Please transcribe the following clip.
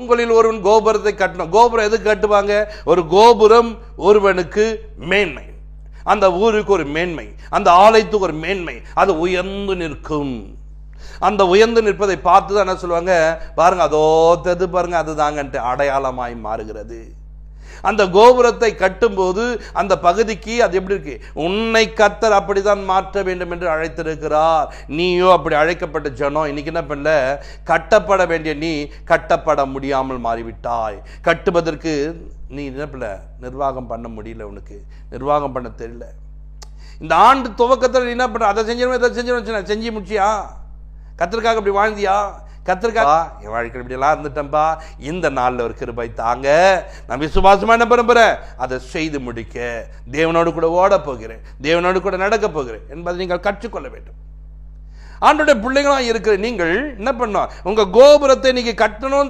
உங்களில் ஒருவன் கோபுரத்தை கட்டணும். கோபுரம் எதுக்கு கட்டுவாங்க? ஒரு கோபுரம் ஒருவனுக்கு மேன்மை, அந்த ஊருக்கு ஒரு மேன்மை, அந்த ஆலயத்துக்கு ஒரு மேன்மை, அது உயர்ந்து நிற்கும். அந்த உயர்ந்து நிற்பதை பார்த்து தான் என்ன சொல்லுவாங்க, பாருங்க அதோ தெது பாருங்க, அதுதாங்கன்ட்டு அடையாளமாய் மாறுகிறது. அந்த கோபுரத்தை கட்டும்போது அந்த பகுதிக்கு அது எப்படி இருக்கு? உன்னை கர்த்தர் அப்படித்தான் மாற்ற வேண்டும் என்று அழைத்திருக்கிறார். நீயோ அப்படி அழைக்கப்பட்ட ஜனம். இன்னைக்கு என்ன பண்ணல, கட்டப்பட வேண்டிய நீ கட்டப்பட முடியாமல் மாறிவிட்டாய். கட்டுவதற்கு நீ என்ன பண்ணல, நிர்வாகம் பண்ண முடியல, உனக்கு நிர்வாகம் பண்ண தெரியல. இந்த ஆண்டு துவக்கத்தில் நீ என்ன பண்ற, அதை செஞ்சிடும் இதை செஞ்சிடும், செஞ்சு முடிச்சியா? கர்த்தருக்காக அப்படி வாழ்ந்தியா? கர்த்தருக்காக என் வாழ்க்கை இப்படியெல்லாம் இருந்துட்டேன்பா, இந்த நாளில் ஒரு கிருபை தாங்க, நான் விசுவாசமா என்ன பண்ண போறேன், அதை செய்து முடிக்க தேவனோடு கூட ஓட போகிறேன், தேவனோடு கூட நடக்க போகிறேன் என்பதை நீங்கள் கற்றுக்கொள்ள வேண்டும். ஆண்டோட பிள்ளைகளா இருக்கிற நீங்கள் என்ன பண்ணணும், உங்க கோபுரத்தை நீங்க கட்டணும்.